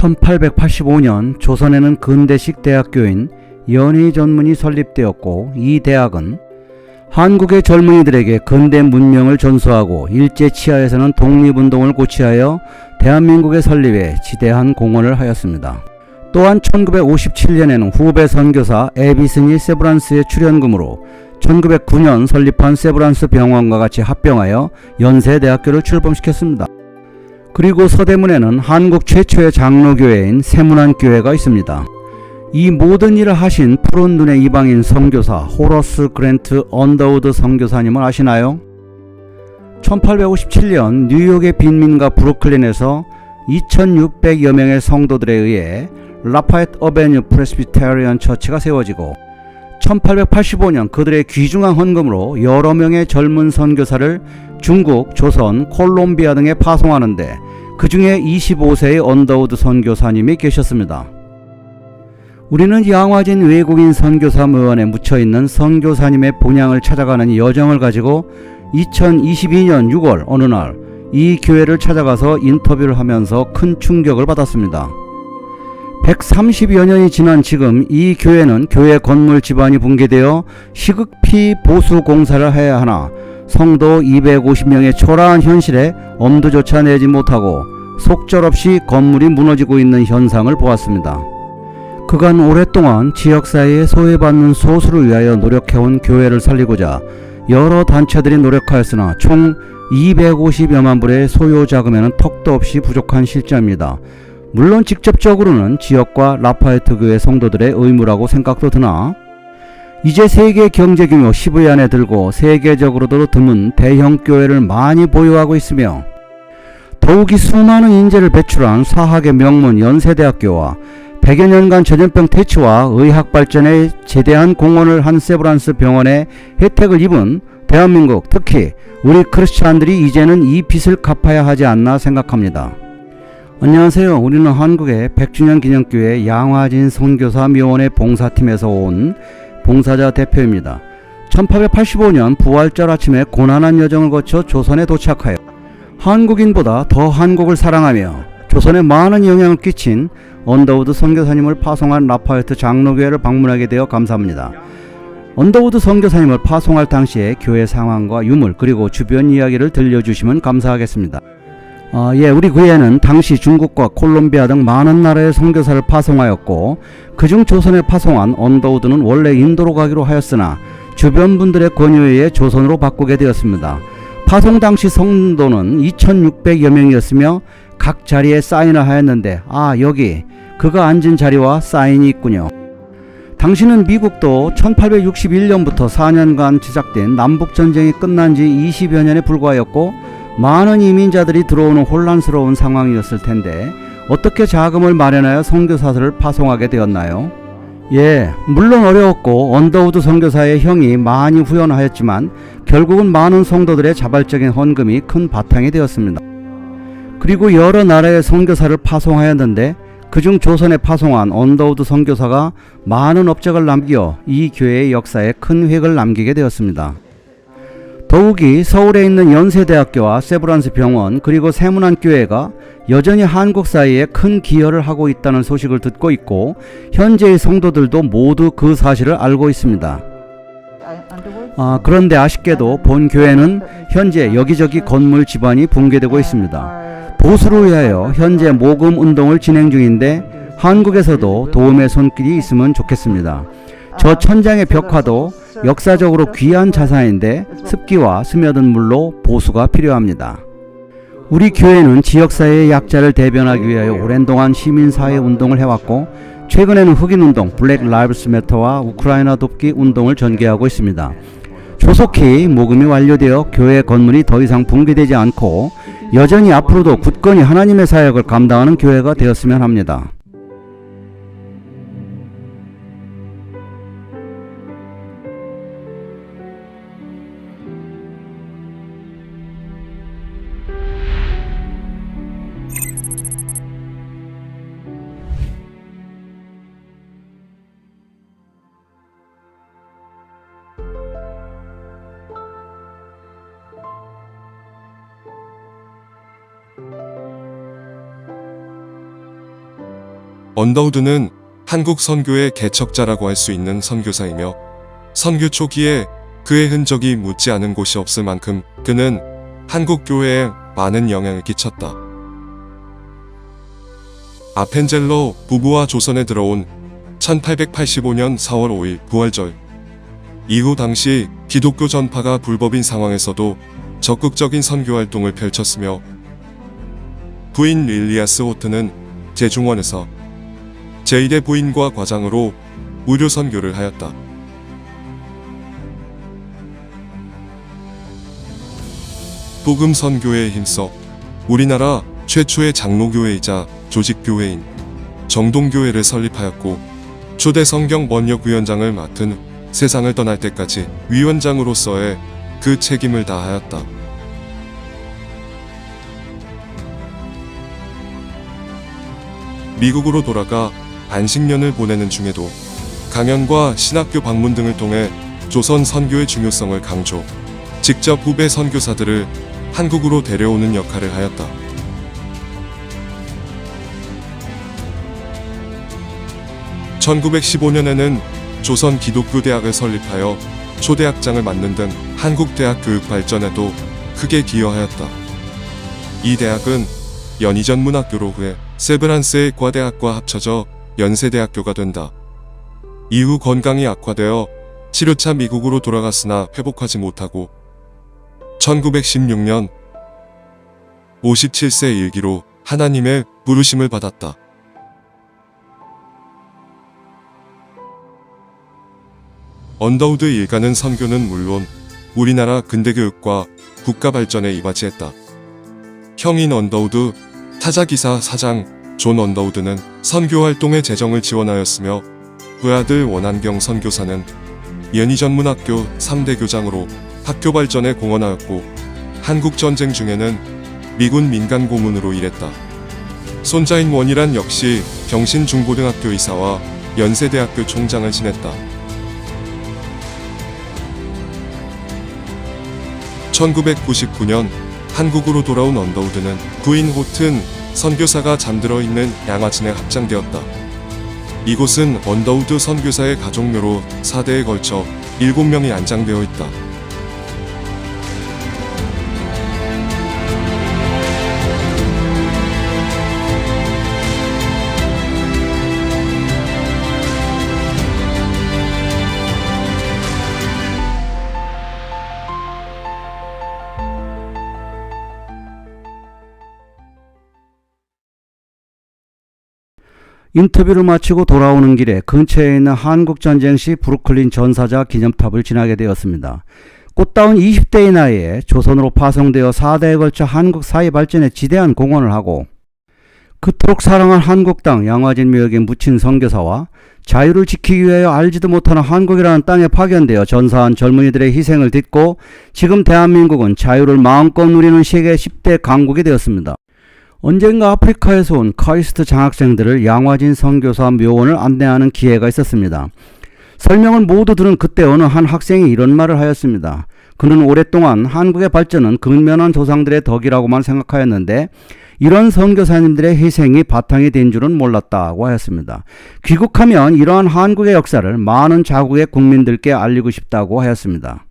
1885년 조선에는 근대식 대학교인 연희전문이 설립되었고, 이 대학은 한국의 젊은이들에게 근대 문명을 전수하고 일제치하에서는 독립운동을 고취하여 대한민국의 설립에 지대한 공헌을 하였습니다. 또한 1957년에는 후배 선교사 에비스니 세브란스의 출연금으로 1909년 설립한 세브란스 병원과 같이 합병하여 연세대학교를 출범시켰습니다. 그리고 서대문에는 한국 최초의 장로교회인 세문안교회가 있습니다. 이 모든 일을 하신 푸른 눈의 이방인 선교사 호러스 그랜트 언더우드 선교사님을 아시나요? 1857년 뉴욕의 빈민가 브루클린에서 2600여 명의 성도들에 의해 라파에트 어베뉴 프레스비테리언 처치가 세워지고, 1885년 그들의 귀중한 헌금으로 여러 명의 젊은 선교사를 중국, 조선, 콜롬비아 등에 파송하는데 그 중에 25세의 언더우드 선교사님이 계셨습니다. 우리는 양화진 외국인 선교사 무원에 묻혀있는 선교사님의 본향을 찾아가는 여정을 가지고 2022년 6월 어느 날 이 교회를 찾아가서 인터뷰를 하면서 큰 충격을 받았습니다. 130여 년이 지난 지금 이 교회는 교회 건물 지반이 붕괴되어 시급히 보수 공사를 해야 하나 성도 250명의 초라한 현실에 엄두조차 내지 못하고 속절없이 건물이 무너지고 있는 현상을 보았습니다. 그간 오랫동안 지역사회에 소외받는 소수를 위하여 노력해온 교회를 살리고자 여러 단체들이 노력하였으나 총 250여만 불의 소요 자금에는 턱도 없이 부족한 실정입니다. 물론 직접적으로는 지역과 라파에트 교회 성도들의 의무라고 생각도 드나, 이제 세계 경제 규모 10위 안에 들고 세계적으로도 드문 대형 교회를 많이 보유하고 있으며, 더욱이 수많은 인재를 배출한 사학의 명문 연세대학교와 100여 년간 전염병 퇴치와 의학 발전에 제대한 공헌을 한 세브란스 병원의 혜택을 입은 대한민국, 특히 우리 크리스찬들이 이제는 이 빚을 갚아야 하지 않나 생각합니다. 안녕하세요. 우리는 한국의 100주년 기념교회 양화진 선교사 묘원의 봉사팀에서 온 봉사자 대표입니다. 1885년 부활절 아침에 고난한 여정을 거쳐 조선에 도착하여 한국인보다 더 한국을 사랑하며 조선에 많은 영향을 끼친 언더우드 선교사님을 파송한 라파에트 장로교회를 방문하게 되어 감사합니다. 언더우드 선교사님을 파송할 당시의 교회 상황과 유물 그리고 주변 이야기를 들려주시면 감사하겠습니다. 우리 교회는 당시 중국과 콜롬비아 등 많은 나라의 선교사를 파송하였고, 그중 조선에 파송한 언더우드는 원래 인도로 가기로 하였으나 주변 분들의 권유에 의해 조선으로 바꾸게 되었습니다. 파송 당시 성도는 2600여 명이었으며 각 자리에 사인을 하였는데, 여기 그가 앉은 자리와 사인이 있군요. 당시는 미국도 1861년부터 4년간 시작된 남북전쟁이 끝난 지 20여 년에 불과하였고, 많은 이민자들이 들어오는 혼란스러운 상황이었을 텐데 어떻게 자금을 마련하여 선교사들을 파송하게 되었나요? 물론 어려웠고 언더우드 선교사의 형이 많이 후원하였지만 결국은 많은 성도들의 자발적인 헌금이 큰 바탕이 되었습니다. 그리고 여러 나라의 선교사를 파송하였는데 그중 조선에 파송한 언더우드 선교사가 많은 업적을 남겨 이 교회의 역사에 큰 획을 남기게 되었습니다. 더욱이 서울에 있는 연세대학교와 세브란스 병원 그리고 세문안교회가 여전히 한국 사회에 큰 기여를 하고 있다는 소식을 듣고 있고, 현재의 성도들도 모두 그 사실을 알고 있습니다. 그런데 아쉽게도 본 교회는 현재 여기저기 건물 지반이 붕괴되고 있습니다. 보수를 위하여 현재 모금 운동을 진행 중인데 한국에서도 도움의 손길이 있으면 좋겠습니다. 저 천장의 벽화도 역사적으로 귀한 자산인데 습기와 스며든 물로 보수가 필요합니다. 우리 교회는 지역사회의 약자를 대변하기 위하여 오랜 동안 시민사회 운동을 해왔고, 최근에는 흑인운동, 블랙 라이브스 매터와 우크라이나 돕기 운동을 전개하고 있습니다. 조속히 모금이 완료되어 교회 건물이 더 이상 붕괴되지 않고 여전히 앞으로도 굳건히 하나님의 사역을 감당하는 교회가 되었으면 합니다. 언더우드는 한국 선교의 개척자라고 할 수 있는 선교사이며 선교 초기에 그의 흔적이 묻지 않은 곳이 없을 만큼 그는 한국 교회에 많은 영향을 끼쳤다. 아펜젤러 부부와 조선에 들어온 1885년 4월 5일 부활절 이후 당시 기독교 전파가 불법인 상황에서도 적극적인 선교 활동을 펼쳤으며 부인 릴리아스 호트는 제중원에서 제1의 부인과 과장으로 무료 선교를 하였다. 복음 선교에 힘써 우리나라 최초의 장로교회이자 조직교회인 정동교회를 설립하였고 초대 성경 번역 위원장을 맡은 세상을 떠날 때까지 위원장으로서의 그 책임을 다하였다. 미국으로 돌아가 안식년을 보내는 중에도 강연과 신학교 방문 등을 통해 조선 선교의 중요성을 강조, 직접 후배 선교사들을 한국으로 데려오는 역할을 하였다. (1915년에는) 조선 기독교대학을 설립하여 초대학장을 맡는 등 한국 대학 교육 발전에도 크게 기여하였다. 이 대학은 연희전문학교로 후에 세브란스의 과대학과 합쳐져 연세대학교가 된다. 이후 건강이 악화되어 치료차 미국으로 돌아갔으나 회복하지 못하고 1916년 57세 일기로 하나님의 부르심을 받았다. 언더우드 일가는 선교는 물론 우리나라 근대교육과 국가 발전에 이바지했다. 형인 언더우드, 타자기사 사장 존 언더우드는 선교활동에 재정을 지원하였으며 그 아들 원한경 선교사는 연희전문학교 3대 교장으로 학교 발전에 공헌하였고 한국전쟁 중에는 미군 민간 고문으로 일했다. 손자인 원희란 역시 경신중고등학교 이사와 연세대학교 총장을 지냈다. 1999년 한국으로 돌아온 언더우드는 부인 호튼 선교사가 잠들어 있는 양화진에 합장되었다. 이곳은 언더우드 선교사의 가족묘로 4대에 걸쳐 7명이 안장되어 있다. 인터뷰를 마치고 돌아오는 길에 근처에 있는 한국전쟁 시 브루클린 전사자 기념탑을 지나게 되었습니다. 꽃다운 20대의 나이에 조선으로 파송되어 4대에 걸쳐 한국 사회 발전에 지대한 공헌을 하고 그토록 사랑한 한국 땅 양화진 묘역에 묻힌 선교사와 자유를 지키기 위하여 알지도 못하는 한국이라는 땅에 파견되어 전사한 젊은이들의 희생을 딛고 지금 대한민국은 자유를 마음껏 누리는 세계 10대 강국이 되었습니다. 언젠가 아프리카에서 온 카이스트 장학생들을 양화진 선교사 묘원을 안내하는 기회가 있었습니다. 설명을 모두 들은 그때 어느 한 학생이 이런 말을 하였습니다. 그는 오랫동안 한국의 발전은 근면한 조상들의 덕이라고만 생각하였는데 이런 선교사님들의 희생이 바탕이 된 줄은 몰랐다고 하였습니다. 귀국하면 이러한 한국의 역사를 많은 자국의 국민들께 알리고 싶다고 하였습니다.